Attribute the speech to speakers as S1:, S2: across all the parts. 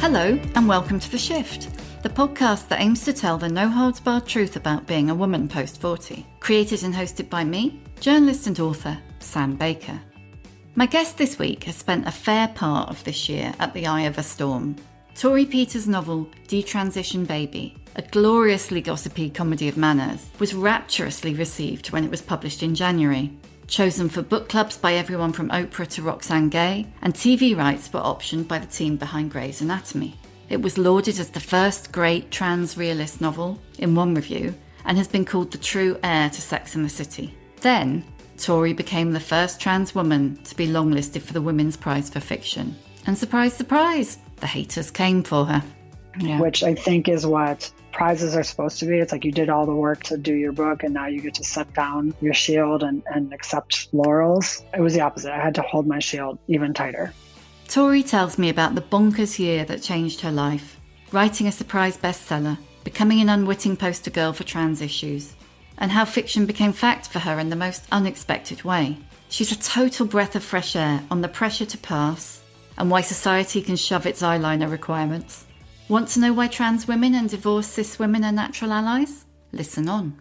S1: Hello and welcome to The Shift, the podcast that aims to tell the no-holds-barred truth about being a woman post-40. Created and hosted by me, journalist and author Sam Baker. My guest this week has spent a fair part of this year at the eye of a storm. Torrey Peters' novel Detransition Baby, a gloriously gossipy comedy of manners, was rapturously received when it was published in January. Chosen for book clubs by everyone from Oprah to Roxane Gay, and TV rights were optioned by the team behind Grey's Anatomy. It was lauded as the first great trans realist novel in one review, and has been called the true heir to Sex and the City. Then, Torrey became the first trans woman to be longlisted for the Women's Prize for Fiction. And surprise, surprise, the haters came for her.
S2: Yeah. Which I think is what prizes are supposed to be. It's like you did all the work to do your book and now you get to set down your shield and accept laurels. It was the opposite. I had to hold my shield even tighter.
S1: Torrey tells me about the bonkers year that changed her life, writing a surprise bestseller, becoming an unwitting poster girl for trans issues, and how fiction became fact for her in the most unexpected way. She's a total breath of fresh air on the pressure to pass and why society can shove its eyeliner requirements. Want to know why trans women and divorced cis women are natural allies? Listen on.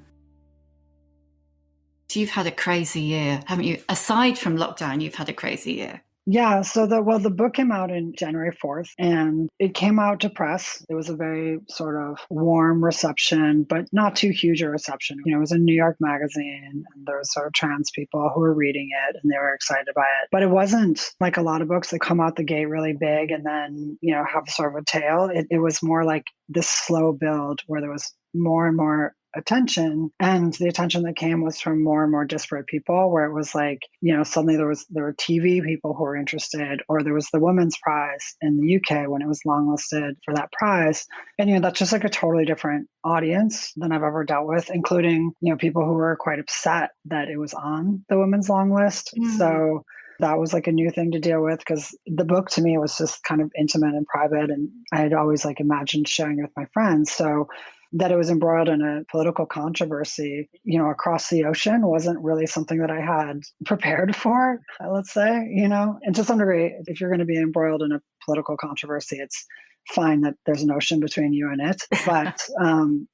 S1: So you've had a crazy year, haven't you? Aside from lockdown, you've had a crazy year.
S2: Yeah, so the book came out in January 4th and it came out to press. It was a very sort of warm reception, but not too huge a reception. You know, it was a New York magazine and there was sort of trans people who were reading it and they were excited by it. But it wasn't like a lot of books that come out the gate really big and then, you know, have sort of a tail. It was more like this slow build where there was more and more attention, and the attention that came was from more and more disparate people, where it was like, you know, suddenly there were TV people who were interested, or there was the Women's Prize in the UK when it was longlisted for that prize. And, you know, that's just like a totally different audience than I've ever dealt with, including, you know, people who were quite upset that it was on the women's long list. So that was like a new thing to deal with because the book to me was just kind of intimate and private. And I had always like imagined sharing it with my friends. So that it was embroiled in a political controversy, you know, across the ocean wasn't really something that I had prepared for, let's say, you know. And to some degree, if you're going to be embroiled in a political controversy, it's fine that there's an ocean between you and it. But,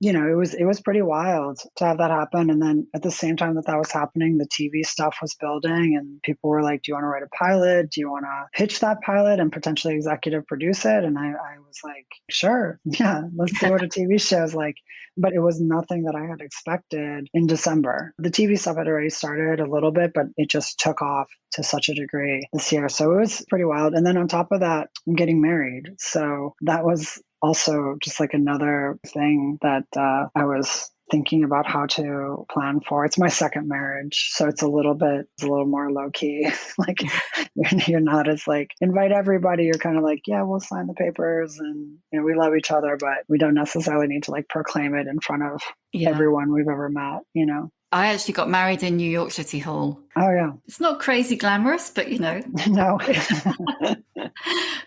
S2: you know, it was pretty wild to have that happen. And then at the same time that was happening, the TV stuff was building and people were like, do you want to write a pilot? Do you want to pitch that pilot and potentially executive produce it? And I was like, sure. Yeah, let's see what a TV show is like. But it was nothing that I had expected in December. The TV stuff had already started a little bit, but it just took off to such a degree this year. So it was pretty wild. And then on top of that, I'm getting married. So that was also just like another thing that I was thinking about how to plan for. It's my second marriage. So it's a little more low key. Like you're not as like invite everybody. You're kind of like, yeah, we'll sign the papers and, you know, we love each other, but we don't necessarily need to like proclaim it in front of everyone we've ever met, you know?
S1: I actually got married in New York City Hall.
S2: Oh, yeah.
S1: It's not crazy glamorous, but you know.
S2: No.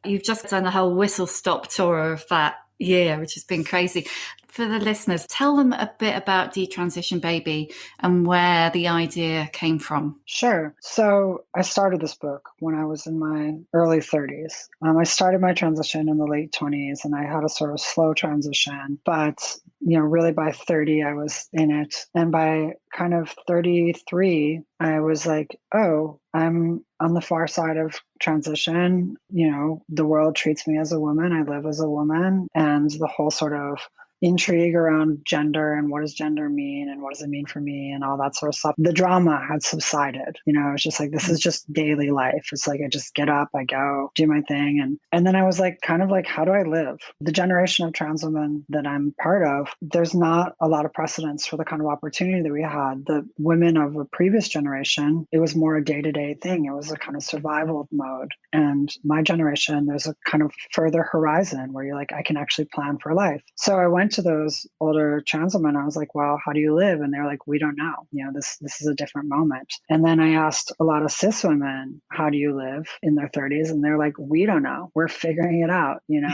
S1: You've just done a whole whistle-stop tour of that year, which has been crazy. For the listeners, tell them a bit about Detransition Baby and where the idea came from.
S2: Sure. So I started this book when I was in my early 30s. I started my transition in the late 20s and I had a sort of slow transition, but you know, really by 30, I was in it. And by kind of 33, I was like, oh, I'm on the far side of transition. You know, the world treats me as a woman. I live as a woman. And the whole sort of intrigue around gender and what does gender mean and what does it mean for me and all that sort of stuff. The drama had subsided. You know, it's just like, this is just daily life. It's like, I just get up, I go do my thing. And then I was like, kind of like, how do I live? The generation of trans women that I'm part of, there's not a lot of precedence for the kind of opportunity that we had. The women of a previous generation, it was more a day-to-day thing. It was a kind of survival mode. And my generation, there's a kind of further horizon where you're like, I can actually plan for life. So I went to those older trans women. I was like, well, how do you live? And they're like, we don't know. You know, this is a different moment. And then I asked a lot of cis women, how do you live in their 30s? And they're like, we don't know. We're figuring it out, you know?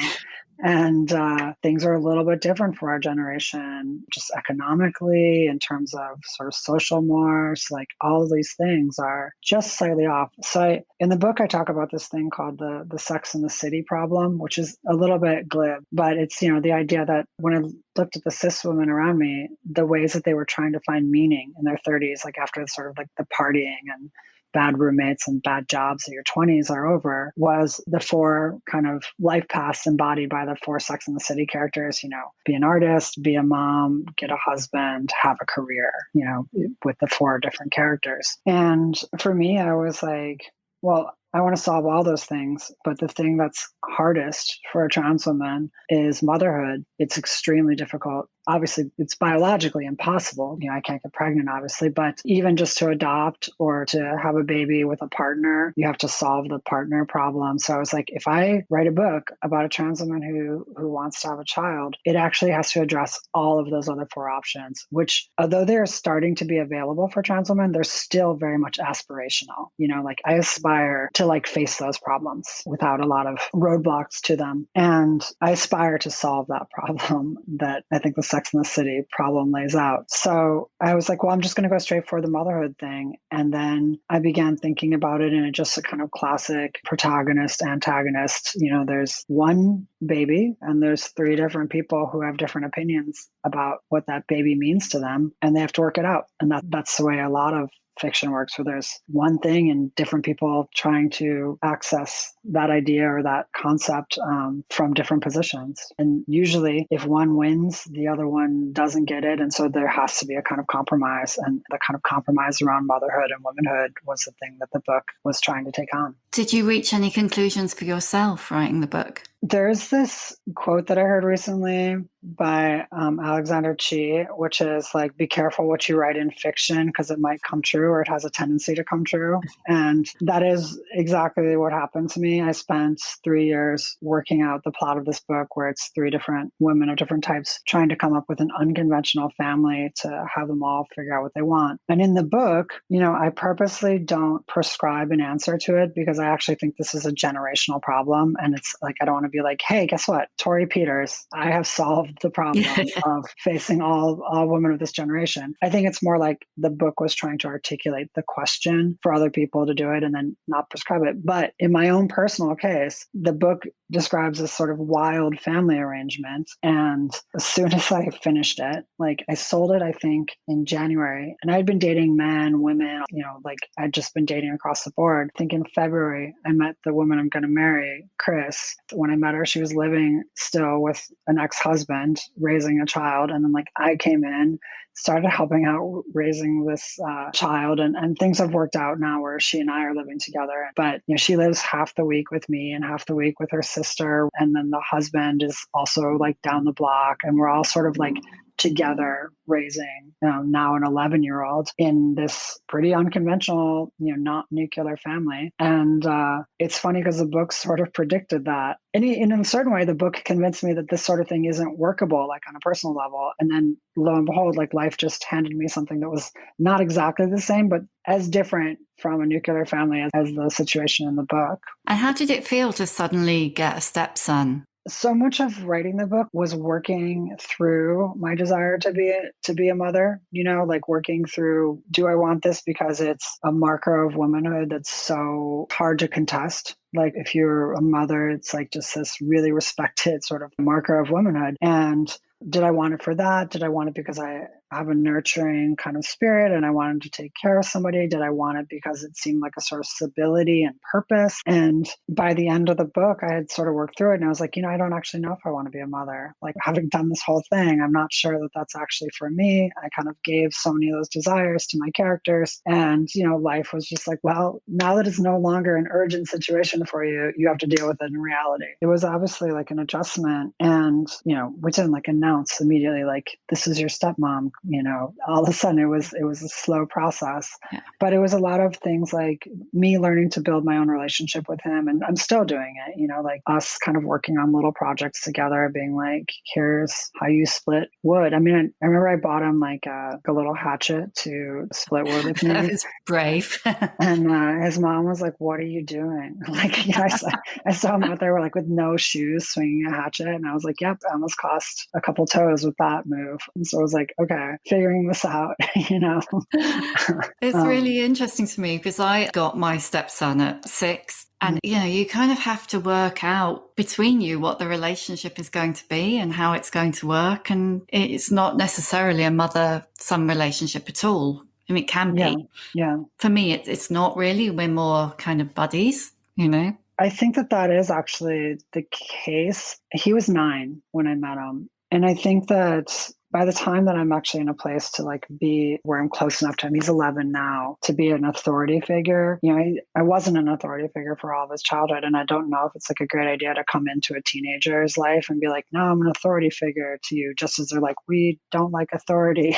S2: And things are a little bit different for our generation, just economically, in terms of sort of social mores, like all of these things are just slightly off. So in the book, I talk about this thing called the Sex and the City problem, which is a little bit glib, but it's, the idea that when I looked at the cis women around me, the ways that they were trying to find meaning in their 30s, like after sort of like the partying and bad roommates and bad jobs at your 20s are over, was the four kind of life paths embodied by the four Sex and the City characters, be an artist, be a mom, get a husband, have a career, with the four different characters. And for me, I was like, well, I want to solve all those things, but the thing that's hardest for a trans woman is motherhood. It's extremely difficult. Obviously, it's biologically impossible. I can't get pregnant, obviously, but even just to adopt or to have a baby with a partner, you have to solve the partner problem. So I was like, if I write a book about a trans woman who wants to have a child, it actually has to address all of those other four options, which, although they're starting to be available for trans women, they're still very much aspirational. Like I aspire to face those problems without a lot of roadblocks to them. And I aspire to solve that problem that I think the Sex and the City problem lays out. So I was like, well, I'm just going to go straight for the motherhood thing. And then I began thinking about it in just a kind of classic protagonist, antagonist. There's one baby and there's three different people who have different opinions about what that baby means to them. And they have to work it out. And that's the way a lot of fiction works, where there's one thing and different people trying to access that idea or that concept from different positions. And usually if one wins, the other one doesn't get it. And so there has to be a kind of compromise. And the kind of compromise around motherhood and womanhood was the thing that the book was trying to take on.
S1: Did you reach any conclusions for yourself writing the book?
S2: There's this quote that I heard recently by Alexander Chi, which is like, be careful what you write in fiction because it might come true, or it has a tendency to come true. And that is exactly what happened to me. I spent 3 years working out the plot of this book, where it's three different women of different types trying to come up with an unconventional family to have them all figure out what they want. And in the book, I purposely don't prescribe an answer to it, because I actually think this is a generational problem. And it's like, I don't want to be like, hey, guess what? Torrey Peters, I have solved the problem of facing all women of this generation. I think it's more like the book was trying to articulate the question for other people to do it and then not prescribe it. But in my own personal case, the book describes this sort of wild family arrangement. And as soon as I finished it, I sold it, I think, in January. And I'd been dating men, women, I'd just been dating across the board. I think in February, I met the woman I'm going to marry, Chris. When I met her, she was living still with an ex-husband, raising a child. And then I came in, started helping out raising this child, and things have worked out now where she and I are living together. But she lives half the week with me and half the week with her sister, and then the husband is also down the block, and we're all sort of together raising now an 11-year-old in this pretty unconventional, not nuclear family. And it's funny because the book sort of predicted that. And in a certain way, the book convinced me that this sort of thing isn't workable, on a personal level. And then lo and behold, life just handed me something that was not exactly the same, but as different from a nuclear family as the situation in the book.
S1: And how did it feel to suddenly get a stepson?
S2: So much of writing the book was working through my desire to be a mother, working through, do I want this because it's a marker of womanhood that's so hard to contest? If you're a mother, it's just this really respected sort of marker of womanhood. And did I want it for that? Did I want it because I have a nurturing kind of spirit and I wanted to take care of somebody? Did I want it because it seemed like a sort of stability and purpose? And by the end of the book, I had sort of worked through it, and I was like, I don't actually know if I want to be a mother. Having done this whole thing, I'm not sure that that's actually for me. I kind of gave so many of those desires to my characters, and life was just well, now that it's no longer an urgent situation for you, you have to deal with it in reality. It was obviously an adjustment, and we didn't announce immediately this is your stepmom, all of a sudden it was a slow process.
S1: Yeah.
S2: But it was a lot of things like me learning to build my own relationship with him. And I'm still doing it, like us kind of working on little projects together, being like, here's how you split wood. I mean, I remember I bought him like a little hatchet to split wood with me.
S1: That was brave.
S2: And his mom was like, what are you doing? Like, I saw him out there like with no shoes swinging a hatchet. And I was like, yep, I almost cost a couple toes with that move. And so I was like, okay, figuring this out,
S1: It's really interesting to me because I got my stepson at 6. And, you kind of have to work out between you what the relationship is going to be and how it's going to work. And it's not necessarily a mother-son relationship at all. I mean, it can be.
S2: Yeah.
S1: For me, it's not really. We're more kind of buddies,
S2: I think that is actually the case. He was 9 when I met him. And I think that by the time that I'm actually in a place to like be where I'm close enough to him, he's 11 now, to be an authority figure. I wasn't an authority figure for all of his childhood. And I don't know if it's like a great idea to come into a teenager's life and be like, no, I'm an authority figure to you, just as they're like, we don't like authority,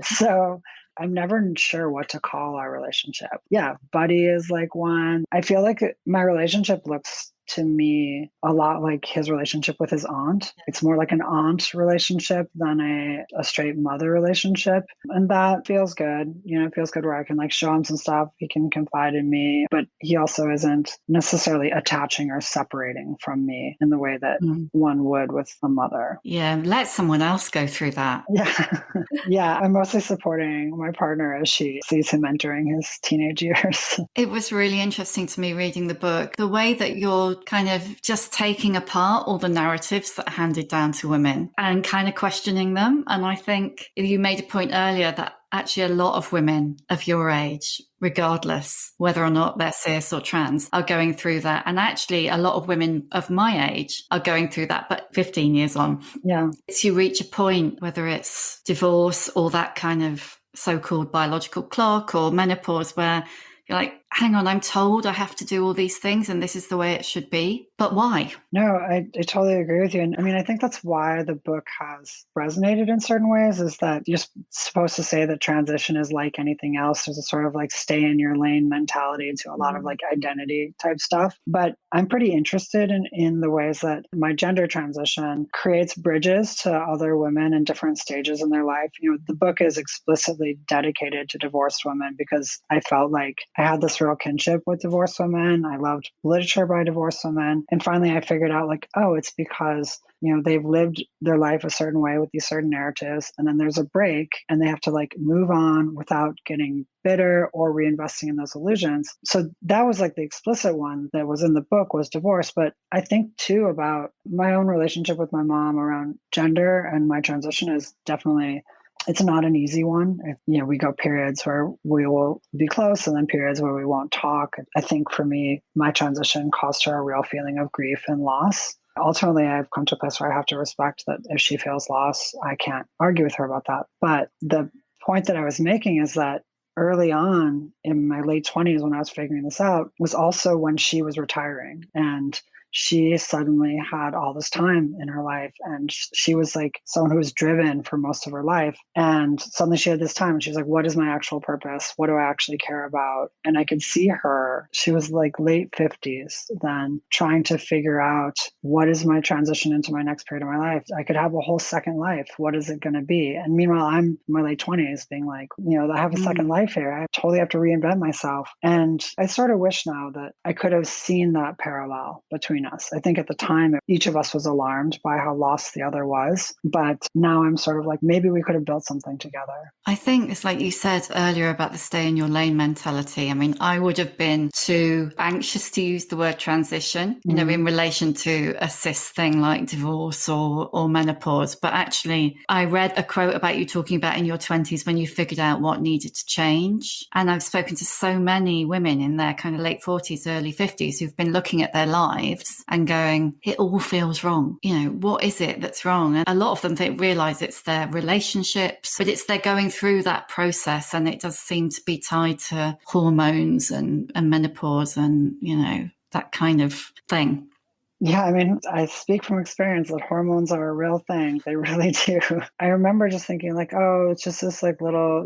S2: So I'm never sure what to call our relationship. Yeah, buddy is like one. I feel like my relationship looks to me a lot like his relationship with his aunt. It's more like an aunt relationship than a straight mother relationship. And that feels good. It feels good where I can like show him some stuff. He can confide in me, but he also isn't necessarily attaching or separating from me in the way that one would with a mother.
S1: Yeah, let someone else go through that.
S2: Yeah. Yeah, I'm mostly supporting my partner as she sees him entering his teenage years.
S1: It was really interesting to me reading the book, the way that you're kind of just taking apart all the narratives that are handed down to women and kind of questioning them. And I think you made a point earlier that actually a lot of women of your age, regardless whether or not they're cis or trans, are going through that. And actually a lot of women of my age are going through that, but 15 years on.
S2: Yeah.
S1: It's you reach a point, whether it's divorce or that kind of so-called biological clock or menopause, where you're like, hang on, I'm told I have to do all these things and this is the way it should be. But why?
S2: No, I totally agree with you. And I mean, I think that's why the book has resonated in certain ways, is that you're supposed to say that transition is like anything else. There's a sort of like stay in your lane mentality to a lot of like identity type stuff. But I'm pretty interested in the ways that my gender transition creates bridges to other women in different stages in their life. The book is explicitly dedicated to divorced women because I felt like I had this real kinship with divorced women. I loved literature by divorced women. And finally, I figured out like, oh, it's because, they've lived their life a certain way with these certain narratives. And then there's a break and they have to like move on without getting bitter or reinvesting in those illusions. So that was like the explicit one that was in the book, was divorce. But I think too about my own relationship with my mom around gender and my transition is definitely, it's not an easy one. We go periods where we will be close and then periods where we won't talk. I think for me, my transition caused her a real feeling of grief and loss. Ultimately, I've come to a place where I have to respect that if she feels loss, I can't argue with her about that. But the point that I was making is that early on in my late 20s, when I was figuring this out, was also when she was retiring. And she suddenly had all this time in her life, and she was like someone who was driven for most of her life. And suddenly she had this time and she was like, what is my actual purpose? What do I actually care about? And I could see her, she was like late 50s then, trying to figure out, what is my transition into my next period of my life? I could have a whole second life. What is it going to be? And meanwhile, I'm in my late 20s being like, I have a second life here. I totally have to reinvent myself. And I sort of wish now that I could have seen that parallel between us. I think at the time, each of us was alarmed by how lost the other was. But now I'm sort of like, maybe we could have built something together.
S1: I think it's like you said earlier about the stay in your lane mentality. I mean, I would have been too anxious to use the word transition, in relation to a cis thing like divorce or menopause. But actually, I read a quote about you talking about in your 20s when you figured out what needed to change. And I've spoken to so many women in their kind of late 40s, early 50s who've been looking at their lives and going, it all feels wrong. What is it that's wrong? And a lot of them, they realize it's their relationships, but it's they're going through that process. And it does seem to be tied to hormones and menopause and, that kind of thing.
S2: Yeah, I mean, I speak from experience that hormones are a real thing. They really do. I remember just thinking like, oh, it's just this like little,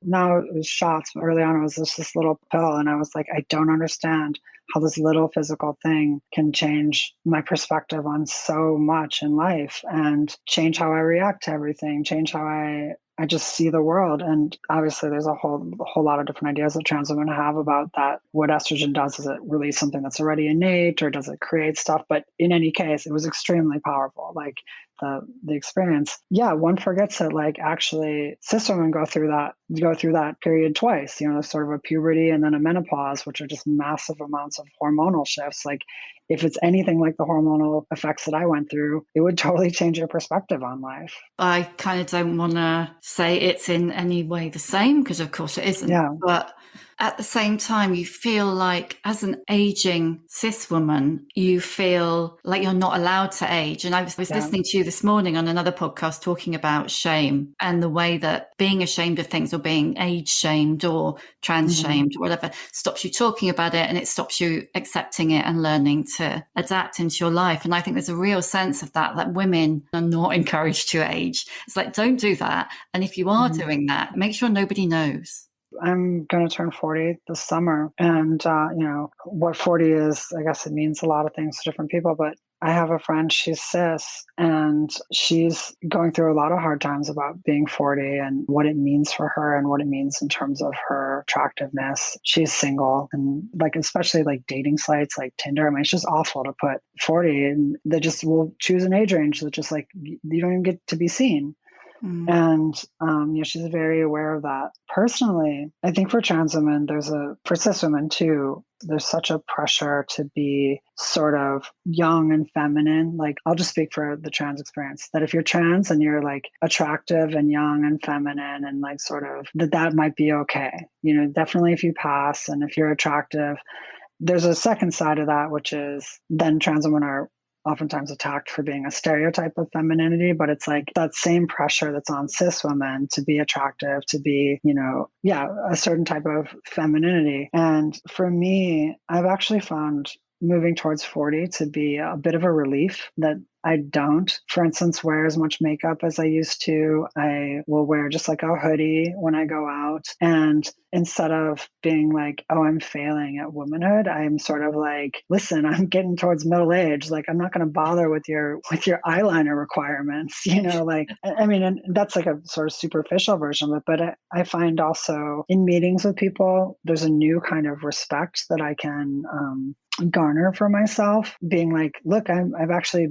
S2: now it was shots, but early on it was just this little pill. And I was like, I don't understand how this little physical thing can change my perspective on so much in life and change how I react to everything, change how I just see the world. And obviously there's a whole lot of different ideas that trans women have about that. What estrogen does is it release something that's already innate, or does it create stuff? But in any case, it was extremely powerful. Like the experience. Yeah, one forgets that like actually cis women go through that period twice, there's sort of a puberty and then a menopause, which are just massive amounts of hormonal shifts. Like if it's anything like the hormonal effects that I went through, it would totally change your perspective on life.
S1: I kind of don't want to say it's in any way the same, because of course it isn't.
S2: Yeah.
S1: But at the same time, you feel like as an aging cis woman, you feel like you're not allowed to age. And I was listening to you this morning on another podcast talking about shame and the way that being ashamed of things or being age shamed or trans shamed or whatever stops you talking about it, and it stops you accepting it and learning to adapt into your life. And I think there's a real sense of that women are not encouraged to age. It's like, don't do that. And if you are doing that, make sure nobody knows.
S2: I'm going to turn 40 this summer. And, what 40 is, I guess it means a lot of things to different people. But I have a friend, she's cis, and she's going through a lot of hard times about being 40 and what it means for her and what it means in terms of her attractiveness. She's single, and like, especially like dating sites like Tinder. I mean, it's just awful to put 40, and they just will choose an age range that just like, you don't even get to be seen. And she's very aware of that. Personally, I think for trans women, for cis women too, there's such a pressure to be sort of young and feminine. Like, I'll just speak for the trans experience, that if you're trans and you're like attractive and young and feminine and like sort of that might be okay. Definitely if you pass and if you're attractive. There's a second side of that, which is then trans women are oftentimes attacked for being a stereotype of femininity, but it's like that same pressure that's on cis women to be attractive, to be, a certain type of femininity. And for me, I've actually found moving towards 40 to be a bit of a relief that I don't, for instance, wear as much makeup as I used to. I will wear just like a hoodie when I go out. And instead of being like, oh, I'm failing at womanhood, I'm sort of like, listen, I'm getting towards middle age. Like, I'm not going to bother with your eyeliner requirements, like, I mean, and that's like a sort of superficial version of it. But I find also in meetings with people, there's a new kind of respect that I can garner for myself, being like, look, I've actually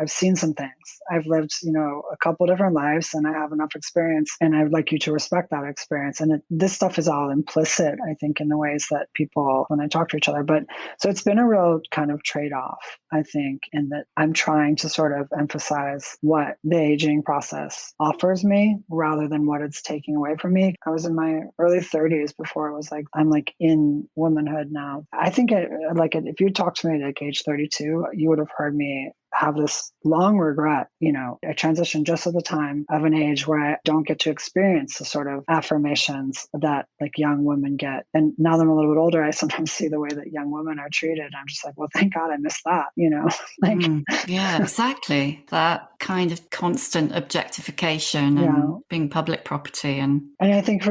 S2: I've seen some things. I've lived, a couple different lives, and I have enough experience, and I would like you to respect that experience. And this stuff is all implicit, I think, in the ways that people, when they talk to each other. But so it's been a real kind of trade-off, I think, in that I'm trying to sort of emphasize what the aging process offers me rather than what it's taking away from me. I was in my early 30s before it was like, I'm like in womanhood now. I think if you talked to me at like age 32, you would have heard me have this long regret. I transitioned just at the time of an age where I don't get to experience the sort of affirmations that like young women get. And now that I'm a little bit older, I sometimes see the way that young women are treated. I'm just like, well, thank God I missed that,
S1: Yeah, exactly. That kind of constant objectification and being public property. And
S2: I think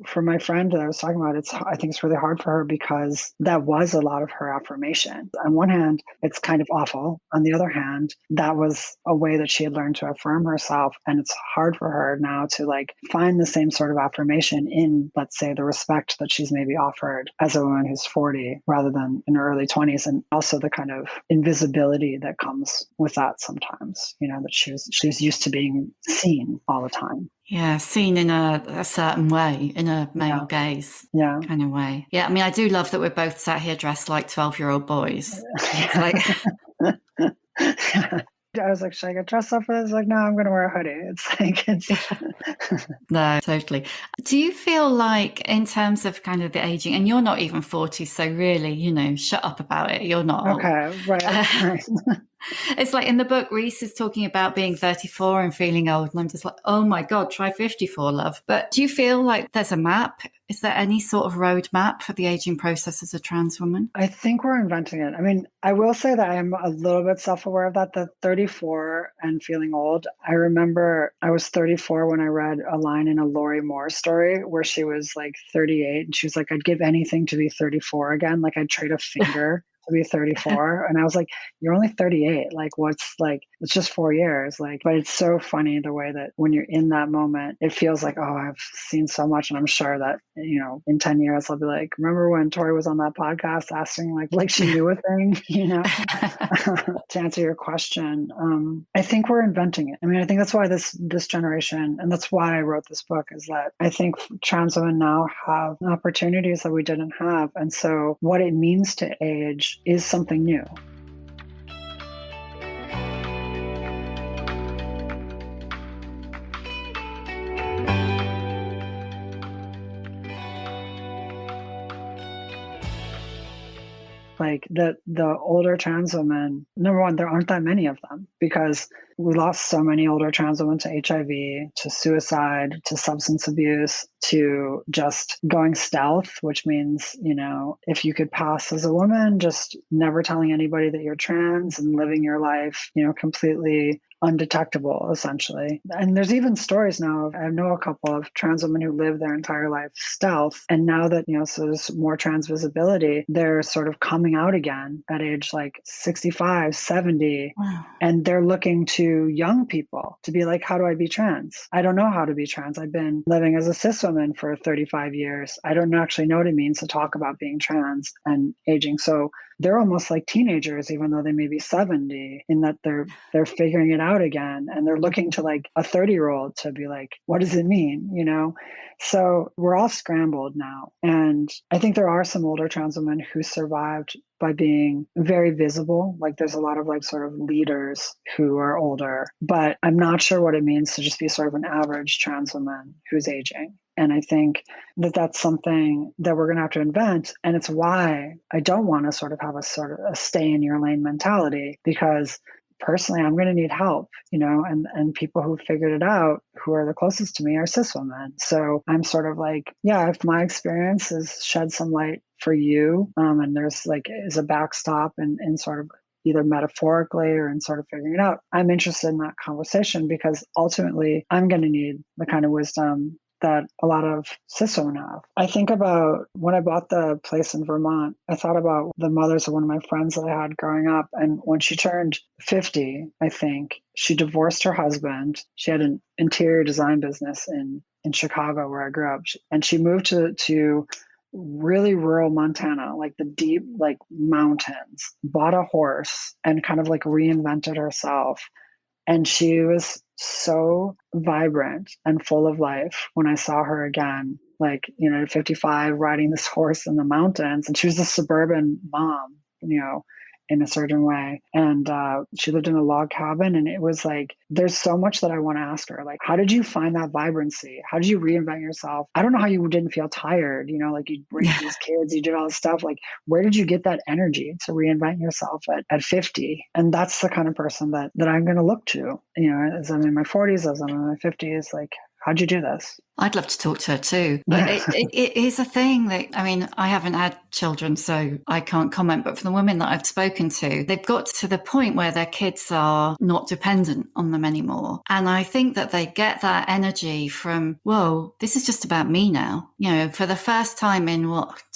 S2: for my friend that I was talking about, I think it's really hard for her because that was a lot of her affirmation. On one hand, it's kind of awful. On the other hand, that was a way that she had learned to affirm herself. And it's hard for her now to like find the same sort of affirmation in, let's say, the respect that she's maybe offered as a woman who's 40 rather than in her early 20s. And also the kind of invisibility that comes with that sometimes, that she's used to being seen all the time.
S1: Yeah, seen in a certain way, in a male gaze kind of way. Yeah, I mean, I do love that we're both sat here dressed like 12-year-old boys. It's like...
S2: I was like, should I get dressed up for this? Like, no, I'm going to wear a hoodie. It's like,
S1: No, totally. Do you feel like in terms of kind of the aging, and you're not even 40, so really, shut up about it. You're not old.
S2: Okay, right.
S1: It's like in the book, Reese is talking about being 34 and feeling old. And I'm just like, oh my God, try 54, love. But do you feel like there's a map Is there any sort of roadmap for the aging process as a trans woman?
S2: I think we're inventing it. I mean, I will say that I'm a little bit self-aware of that, the 34 and feeling old. I remember I was 34 when I read a line in a Lori Moore story where she was like 38 and she was like, I'd give anything to be 34 again. Like I'd trade a finger to be 34. And I was like, you're only 38. Like what's like, it's just 4 years. Like, but it's so funny the way that when you're in that moment, it feels like, oh, I've seen so much. And I'm sure that, you know, in 10 years, I'll be like, remember when Torrey was on that podcast asking like she knew a thing, you know, to answer your question. I think we're inventing it. I mean, I think that's why this generation, and that's why I wrote this book, is that I think trans women now have opportunities that we didn't have. And so what it means to age is something new. Like the older trans women, number one, there aren't that many of them because we lost so many older trans women to HIV, to suicide, to substance abuse, to just going stealth, which means, you know, if you could pass as a woman, just never telling anybody that you're trans and living your life, you know, completely undetectable, essentially. And there's even stories now. I know a couple of trans women who live their entire life stealth. And now that, you know, so there's more trans visibility, they're sort of coming out again at age like 65, 70.
S1: Wow.
S2: And they're looking to young people to be like, how do I be trans? I don't know how to be trans. I've been living as a cis woman for 35 years. I don't actually know what it means to talk about being trans and aging. So they're almost like teenagers, even though they may be 70, in that they're figuring it out again. And they're looking to like a 30-year-old to be like, what does it mean? You know? So we're all scrambled now. And I think there are some older trans women who survived by being very visible. Like there's a lot of like sort of leaders who are older, but I'm not sure what it means to just be sort of an average trans woman who's aging. And I think that that's something that we're going to have to invent. And it's why I don't want to sort of have a stay in your lane mentality, because personally, I'm going to need help, you know, and people who figured it out, who are the closest to me, are cis women. So I'm sort of like, yeah, if my experience has shed some light for you, and there's like is a backstop and sort of either metaphorically or in sort of figuring it out, I'm interested in that conversation, because ultimately I'm going to need the kind of wisdom that a lot of cis women have. I think about when I bought the place in Vermont, I thought about the mothers of one of my friends that I had growing up. And when she turned 50, I think, she divorced her husband. She had an interior design business in Chicago, where I grew up. And she moved to really rural Montana, like the deep, like mountains, bought a horse and kind of like reinvented herself. And she was so vibrant and full of life when I saw her again, like, you know, at 55, riding this horse in the mountains. And she was a suburban mom, you know, in a certain way. And she lived in a log cabin. And it was like, there's so much that I want to ask her. Like, how did you find that vibrancy? How did you reinvent yourself? I don't know how you didn't feel tired. You know, like you bring these kids, you did all this stuff. Like, where did you get that energy to reinvent yourself at 50? And that's the kind of person that I'm going to look to, you know, as I'm in my 40s, as I'm in my 50s. Like, how'd you do this?
S1: I'd love to talk to her too. But it is a thing that, I mean, I haven't had children, so I can't comment, but for the women that I've spoken to, they've got to the point where their kids are not dependent on them anymore. And I think that they get that energy from, whoa, this is just about me now. You know, for the first time in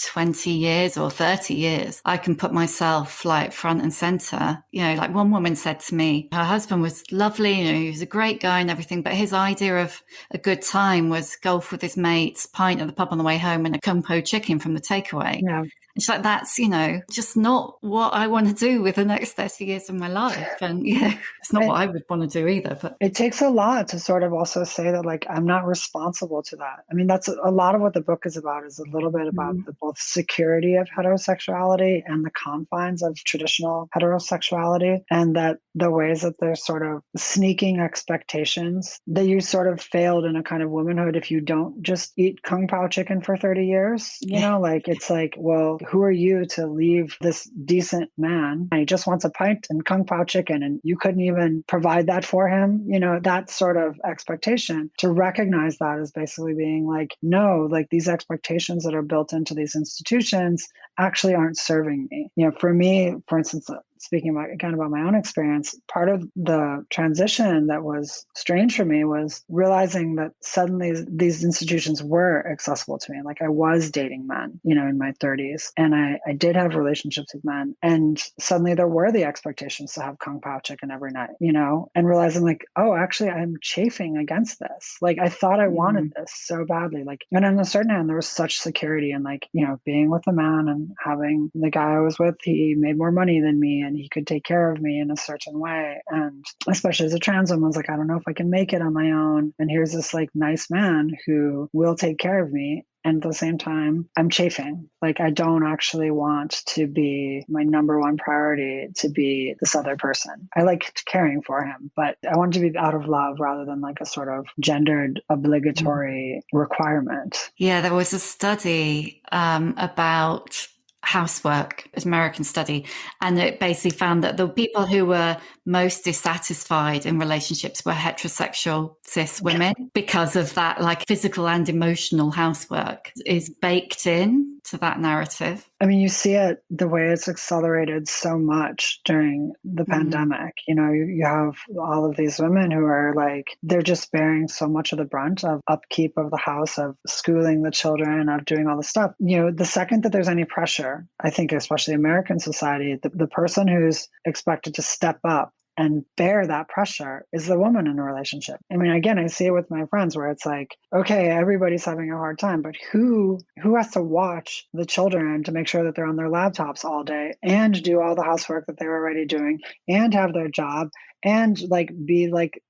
S1: 20 years or 30 years, I can put myself like front and center. You know, like one woman said to me, her husband was lovely, you know, he was a great guy and everything, but his idea of a good time was golf with his mates, pint at the pub on the way home, and a kumpo chicken from the takeaway.
S2: Yeah.
S1: It's like, that's, you know, just not what I want to do with the next 30 years of my life. And yeah, it's not what I would want to do either. But
S2: it takes a lot to sort of also say that, like, I'm not responsible to that. I mean, that's a lot of what the book is about, is a little bit about the both security of heterosexuality and the confines of traditional heterosexuality, and that the ways that there's sort of sneaking expectations that you sort of failed in a kind of womanhood if you don't just eat kung pao chicken for 30 years, you know, like, it's like, well, who are you to leave this decent man? And he just wants a pint and kung pao chicken, and you couldn't even provide that for him. That sort of expectation, to recognize that as basically being like, no, like these expectations that are built into these institutions actually aren't serving me. For me, for instance, speaking about my own experience, part of the transition that was strange for me was realizing that suddenly these institutions were accessible to me. Like I was dating men, in my 30s, and I did have relationships with men. And suddenly there were the expectations to have kung pao chicken every night, and realizing like, oh, actually I'm chafing against this. Like I thought I wanted this so badly. Like, and on a certain hand, there was such security in like, being with a man and having the guy I was with, he made more money than me and he could take care of me in a certain way. And especially as a trans woman, I was like, I don't know if I can make it on my own. And here's this like nice man who will take care of me. And at the same time, I'm chafing. Like, I don't actually want to be my number one priority to be this other person. I like caring for him, but I want to be out of love rather than like a sort of gendered obligatory requirement.
S1: Yeah, there was a study about housework, an American study, and it basically found that the people who were most dissatisfied in relationships were heterosexual cis women because of that, like physical and emotional housework is baked in to that narrative.
S2: I mean, you see it the way it's accelerated so much during the pandemic. You have all of these women who are like, they're just bearing so much of the brunt of upkeep of the house, of schooling the children, of doing all the stuff. The second that there's any pressure, I think, especially American society, the person who's expected to step up and bear that pressure is the woman in a relationship. I mean, again, I see it with my friends where it's like, okay, everybody's having a hard time, but who has to watch the children to make sure that they're on their laptops all day and do all the housework that they were already doing and have their job and like be like,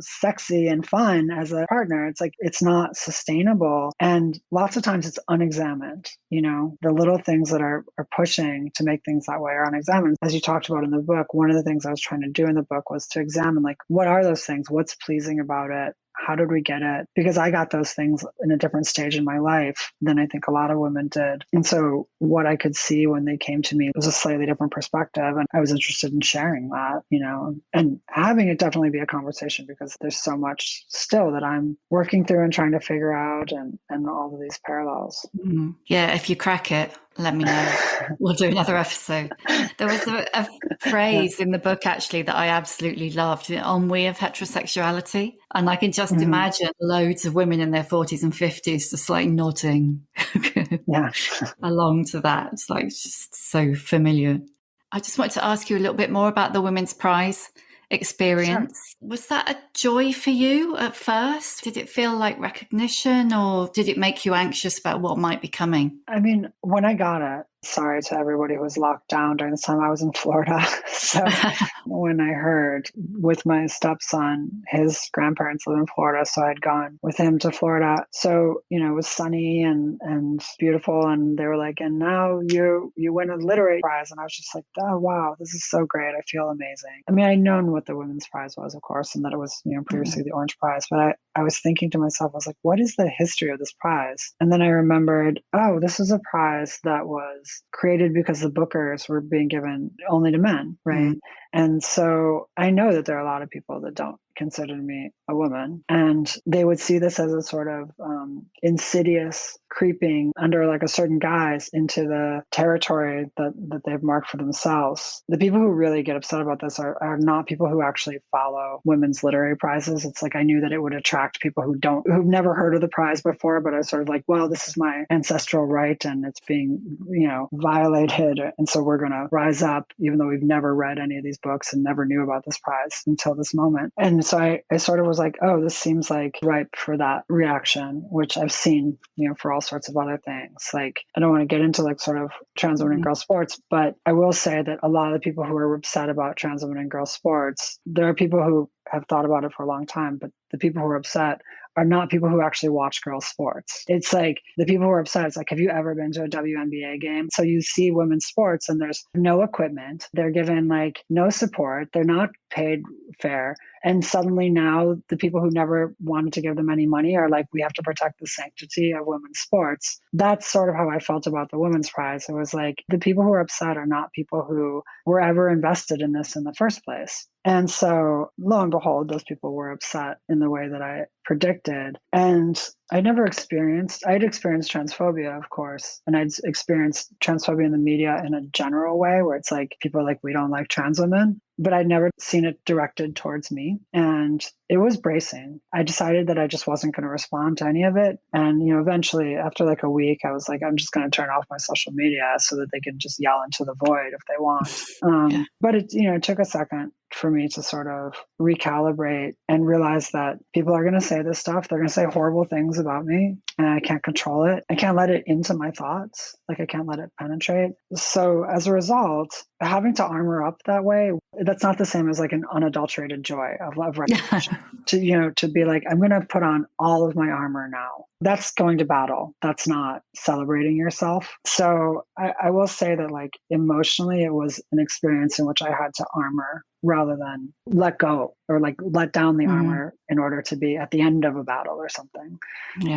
S2: sexy and fun as a partner? It's like, it's not sustainable. And lots of times it's unexamined. The little things that are pushing to make things that way are unexamined. As you talked about in the book, one of the things I was trying to do in the book was to examine like, what are those things? What's pleasing about it? How did we get it? Because I got those things in a different stage in my life than I think a lot of women did. And so what I could see when they came to me was a slightly different perspective. And I was interested in sharing that, and having it definitely be a conversation, because there's so much still that I'm working through and trying to figure out, and all of these parallels.
S1: Yeah, if you crack it, let me know. We'll do another episode. There was a phrase in the book actually that I absolutely loved, the ennui of heterosexuality. And I can just imagine loads of women in their 40s and 50s just like nodding along to that. It's like just so familiar. I just wanted to ask you a little bit more about the Women's Prize experience. Sure. Was that a joy for you at first? Did it feel like recognition, or did it make you anxious about what might be coming?
S2: I mean, when I got it, sorry to everybody who was locked down during this time, I was in Florida. So when I heard with my stepson, his grandparents live in Florida, so I'd gone with him to Florida. So, it was sunny and beautiful. And they were like, and now you win a literary prize. And I was just like, oh, wow, this is so great. I feel amazing. I mean, I'd known what the Women's Prize was, of course, and that it was, previously the Orange Prize. But I was thinking to myself, I was like, what is the history of this prize? And then I remembered, oh, this was a prize that was created because the bookers were being given only to men, right? And so I know that there are a lot of people that don't consider me a woman, and they would see this as a sort of insidious creeping under like a certain guise into the territory that they've marked for themselves. The people who really get upset about this are not people who actually follow women's literary prizes. It's like, I knew that it would attract people who've never heard of the prize before, but are sort of like, well, this is my ancestral right and it's being, violated. And so we're going to rise up, even though we've never read any of these books and never knew about this prize until this moment. And so I sort of was like, oh, this seems like ripe for that reaction, which I've seen, for all sorts of other things. Like, I don't want to get into like sort of trans women and girl sports, but I will say that a lot of the people who are upset about trans women and girl sports, there are people who have thought about it for a long time, but the people who are upset are not people who actually watch girls' sports. It's like the people who are upset. It's like, have you ever been to a WNBA game? So you see women's sports and there's no equipment. They're given like no support. They're not paid fair. And suddenly now the people who never wanted to give them any money are like, we have to protect the sanctity of women's sports. That's sort of how I felt about the Women's Prize. It was like the people who are upset are not people who were ever invested in this in the first place. And so lo and behold, those people were upset in the way that I predicted. And I'd experienced transphobia, of course. And I'd experienced transphobia in the media in a general way where it's like people are like, we don't like trans women. But I'd never seen it directed towards me. And it was bracing. I decided that I just wasn't going to respond to any of it. And, eventually after like a week, I was like, I'm just going to turn off my social media so that they can just yell into the void if they want.
S1: Yeah.
S2: But it took a second for me to sort of recalibrate and realize that people are going to say this stuff. They're going to say horrible things about me and I can't control it. I can't let it into my thoughts. Like I can't let it penetrate. So as a result, having to armor up that way, that's not the same as like an unadulterated joy of recognition. To be like, I'm going to put on all of my armor now. That's going to battle. That's not celebrating yourself. So I will say that like emotionally, it was an experience in which I had to armor rather than let go or like let down the armor in order to be at the end of a battle or something,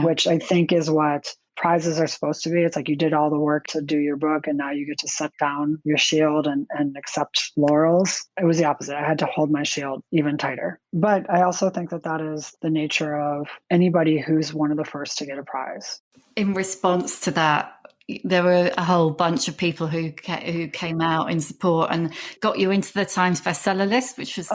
S2: which I think is what prizes are supposed to be. It's like you did all the work to do your book and now you get to set down your shield and accept laurels. It was the opposite. I had to hold my shield even tighter. But I also think that that is the nature of anybody who's one of the first to get a prize.
S1: In response to that, there were a whole bunch of people who came out in support and got you into the Times bestseller list, which was,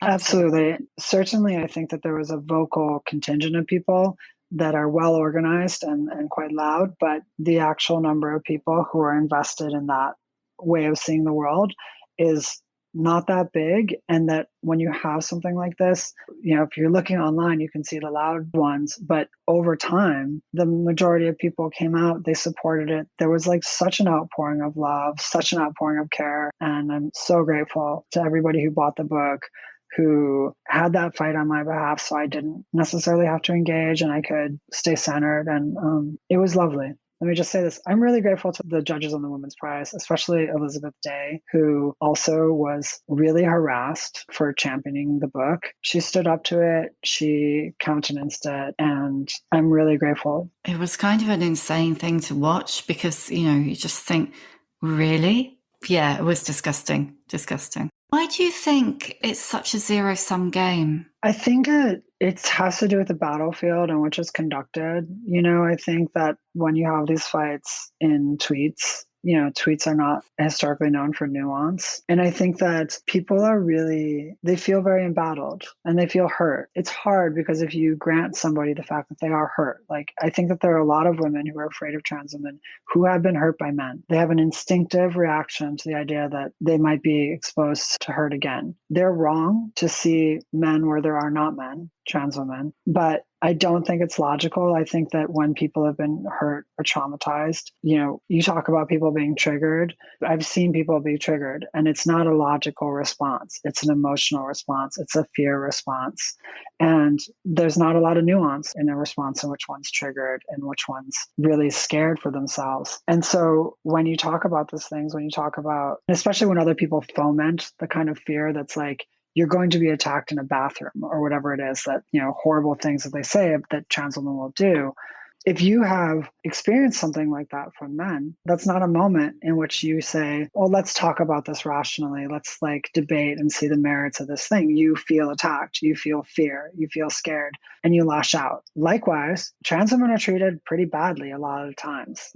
S2: absolutely. Certainly, I think that there was a vocal contingent of people that are well organized and quite loud, but the actual number of people who are invested in that way of seeing the world is not that big. And that when you have something like this, if you're looking online, you can see the loud ones, but over time, the majority of people came out, they supported it. There was like such an outpouring of love, such an outpouring of care. And I'm so grateful to everybody who bought the book, who had that fight on my behalf. So I didn't necessarily have to engage and I could stay centered. And it was lovely. Let me just say this. I'm really grateful to the judges on the Women's Prize, especially Elizabeth Day, who also was really harassed for championing the book. She stood up to it. She countenanced it. And I'm really grateful.
S1: It was kind of an insane thing to watch because, you just think, really? Yeah, it was disgusting. Why do you think it's such a zero-sum game?
S2: I think it has to do with the battlefield in which it's conducted. I think that when you have these fights in tweets, tweets are not historically known for nuance. And I think that people they feel very embattled and they feel hurt. It's hard because if you grant somebody the fact that they are hurt, like I think that there are a lot of women who are afraid of trans women who have been hurt by men. They have an instinctive reaction to the idea that they might be exposed to hurt again. They're wrong to see men where there are not men, trans women, but I don't think it's logical. I think that when people have been hurt or traumatized, you talk about people being triggered. I've seen people be triggered and it's not a logical response. It's an emotional response. It's a fear response. And there's not a lot of nuance in a response in which one's triggered and which one's really scared for themselves. And so when you talk about these things, especially when other people foment the kind of fear that's like, you're going to be attacked in a bathroom or whatever it is that, horrible things that they say that trans women will do. If you have experienced something like that from men, that's not a moment in which you say, well, let's talk about this rationally. Let's like debate and see the merits of this thing. You feel attacked, you feel fear, you feel scared, and you lash out. Likewise, trans women are treated pretty badly a lot of times.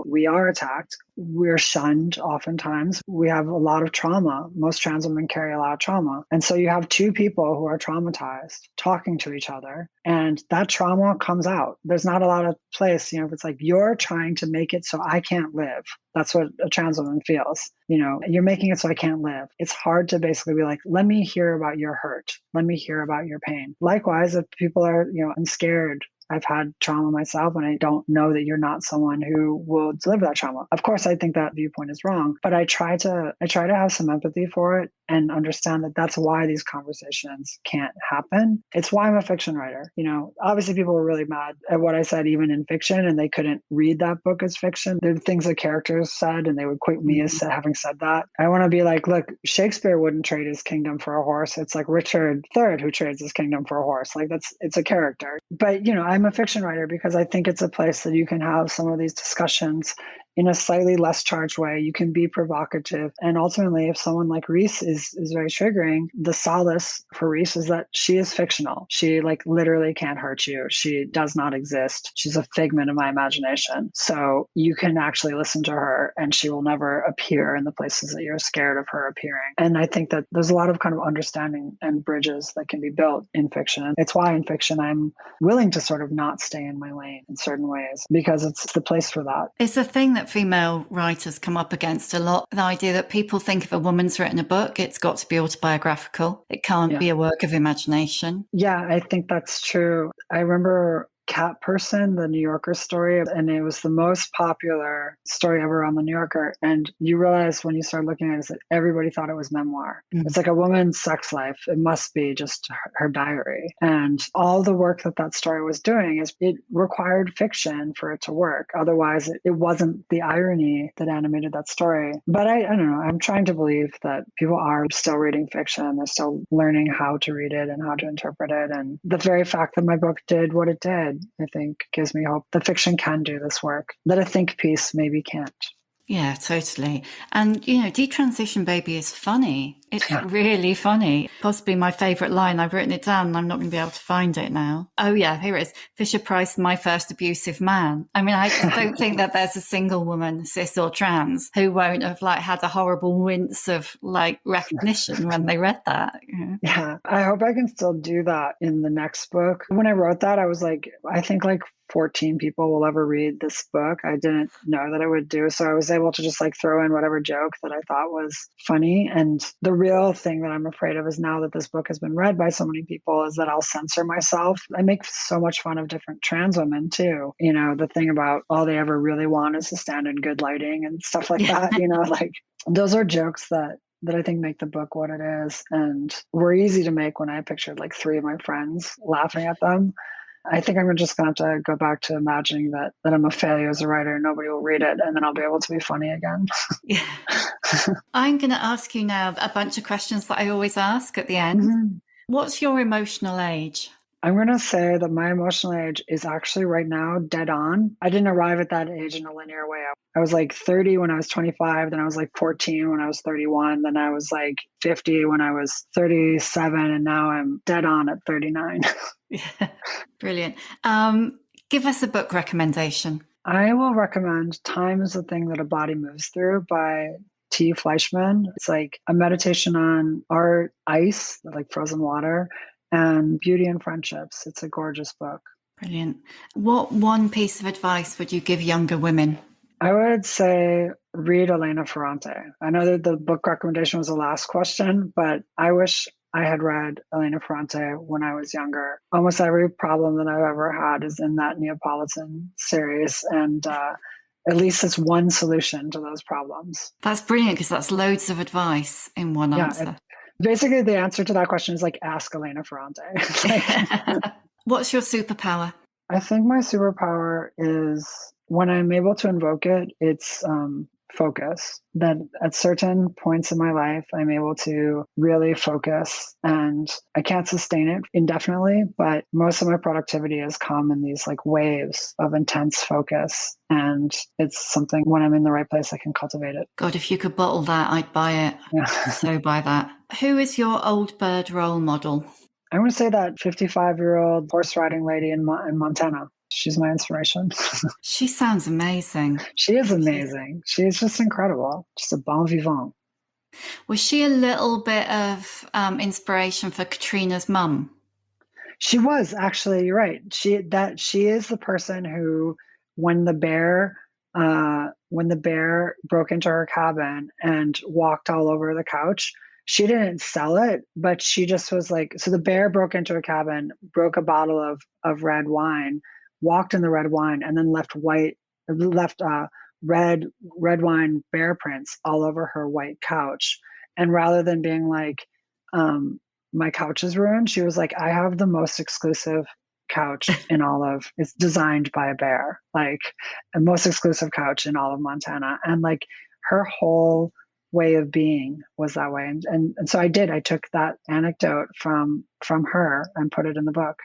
S2: We are attacked. We're shunned oftentimes. We have a lot of trauma. Most trans women carry a lot of trauma. And so you have two people who are traumatized talking to each other, and that trauma comes out. There's not a lot of place, if it's like you're trying to make it so I can't live. That's what a trans woman feels. You're making it so I can't live. It's hard to basically be like, let me hear about your hurt. Let me hear about your pain. Likewise, if people are, I'm scared, I've had trauma myself, and I don't know that you're not someone who will deliver that trauma. Of course, I think that viewpoint is wrong, but I try to have some empathy for it and understand that that's why these conversations can't happen. It's why I'm a fiction writer. Obviously people were really mad at what I said, even in fiction, and they couldn't read that book as fiction. There are things that characters said, and they would quote me as having said that. I want to be like, look, Shakespeare wouldn't trade his kingdom for a horse. It's like Richard III who trades his kingdom for a horse. Like it's a character. But, I'm a fiction writer because I think it's a place that you can have some of these discussions in a slightly less charged way. You can be provocative. And ultimately, if someone like Reese is very triggering, the solace for Reese is that she is fictional. She literally can't hurt you. She does not exist. She's a figment of my imagination. So you can actually listen to her and she will never appear in the places that you're scared of her appearing. And I think that there's a lot of kind of understanding and bridges that can be built in fiction. And it's why in fiction, I'm willing to sort of not stay in my lane in certain ways, because it's the place for that.
S1: It's a thing that female writers come up against a lot. The idea that people think if a woman's written a book, it's got to be autobiographical. It can't be a work of imagination.
S2: Yeah, I think that's true. I remember Cat Person, the New Yorker story, and it was the most popular story ever on the New Yorker. And you realize when you start looking at it that everybody thought it was memoir. It's like a woman's sex life. It must be just her diary. And all the work that story was doing is it required fiction for it to work. Otherwise, it wasn't the irony that animated that story. But I don't know. I'm trying to believe that people are still reading fiction. They're still learning how to read it and how to interpret it. And the very fact that my book did what it did, I think gives me hope that fiction can do this work that a think piece maybe can't.
S1: Yeah, totally. And, Detransition Baby is funny. It's really funny. Possibly my favourite line. I've written it down and I'm not going to be able to find it now. Oh, yeah, here it is. Fisher-Price, my first abusive man. I mean, I just don't think that there's a single woman, cis or trans, who won't have had a horrible wince of recognition when they read that.
S2: Yeah, I hope I can still do that in the next book. When I wrote that, I was I think 14 people will ever read this book. I didn't know that I would do. So I was able to just throw in whatever joke that I thought was funny. And the real thing that I'm afraid of is now that this book has been read by so many people is that I'll censor myself. I make so much fun of different trans women too. The thing about all they ever really want is to stand in good lighting and stuff like that. Those are jokes that I think make the book what it is. And were easy to make when I pictured 3 of my friends laughing at them. I think I'm just going to have to go back to imagining that I'm a failure as a writer and nobody will read it, and then I'll be able to be funny again.
S1: Yeah. I'm going to ask you now a bunch of questions that I always ask at the end. What's your emotional age?
S2: I'm going to say that my emotional age is actually right now dead on. I didn't arrive at that age in a linear way. I was 30 when I was 25, then I was 14 when I was 31, then I was 50 when I was 37, and now I'm dead on at 39.
S1: Yeah, brilliant. Give us a book recommendation.
S2: I will recommend Time is the Thing That a Body Moves Through by T. Fleischman. It's a meditation on art, ice, frozen water, and beauty and friendships. It's a gorgeous book.
S1: Brilliant. What one piece of advice would you give younger women?
S2: I would say read Elena Ferrante. I know that the book recommendation was the last question, but I wish I had read Elena Ferrante when I was younger. Almost every problem that I've ever had is in that Neapolitan series, and at least it's one solution to those problems.
S1: That's brilliant, because that's loads of advice in one answer.
S2: Basically, the answer to that question is ask Elena Ferrante.
S1: What's your superpower?
S2: I think my superpower is when I'm able to invoke it, it's focus. That at certain points in my life, I'm able to really focus, and I can't sustain it indefinitely, but most of my productivity has come in these waves of intense focus. And it's something when I'm in the right place, I can cultivate it.
S1: God, if you could bottle that, I'd buy it. Yeah. So buy that. Who is your old bird role model?
S2: I'm going to say that 55-year-old horse riding lady in Montana. She's my inspiration.
S1: She sounds amazing.
S2: She is amazing. She is just incredible. Just a bon vivant.
S1: Was she a little bit of inspiration for Katrina's mum?
S2: She was, actually. You're right. She is the person who, when the bear broke into her cabin and walked all over the couch, she didn't sell it, but she just was so the bear broke into a cabin, broke a bottle of red wine, walked in the red wine, and then left red wine bear prints all over her white couch. And rather than being like, um, my couch is ruined, she was like, I have the most exclusive couch in all of, it's designed by a bear, like the most exclusive couch in all of Montana. And like her whole way of being was that way. And so I took that anecdote from her and put it in the book.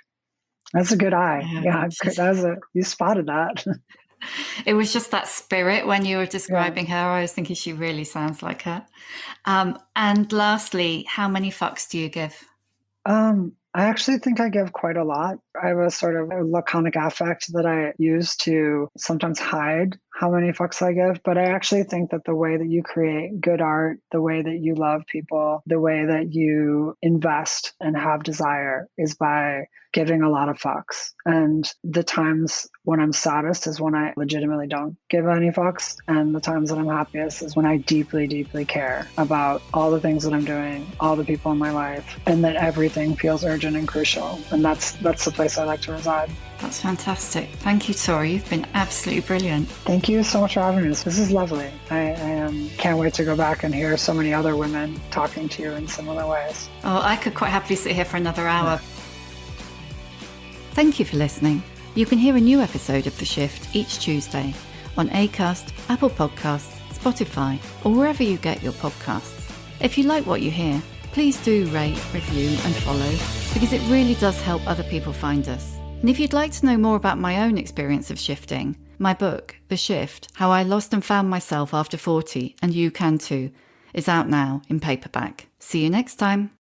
S2: That's a good eye. Yeah, you spotted that.
S1: It was just that spirit when you were describing
S2: Yeah.
S1: her. I was thinking she really sounds like her. And lastly, how many fucks do you give?
S2: I actually think I give quite a lot. I have a sort of a laconic affect that I use to sometimes hide how many fucks I give. But I actually think that the way that you create good art, the way that you love people, the way that you invest and have desire is by giving a lot of fucks. And the times when I'm saddest is when I legitimately don't give any fucks. And the times that I'm happiest is when I deeply, deeply care about all the things that I'm doing, all the people in my life, and that everything feels urgent and crucial. And that's the place I like to reside.
S1: That's fantastic. Thank you, Torrey. You've been absolutely brilliant. Thank
S2: you so much for having me. This is lovely. I can't wait to go back and hear so many other women talking to you in similar ways.
S1: Oh, I could quite happily sit here for another hour. Thank you for listening. You can hear a new episode of The Shift each Tuesday on Acast, Apple Podcasts, Spotify, or wherever you get your podcasts. If you like what you hear, please do rate, review and follow, because it really does help other people find us. And if you'd like to know more about my own experience of shifting, my book, The Shift, How I Lost and Found Myself After 40, and You Can Too, is out now in paperback. See you next time.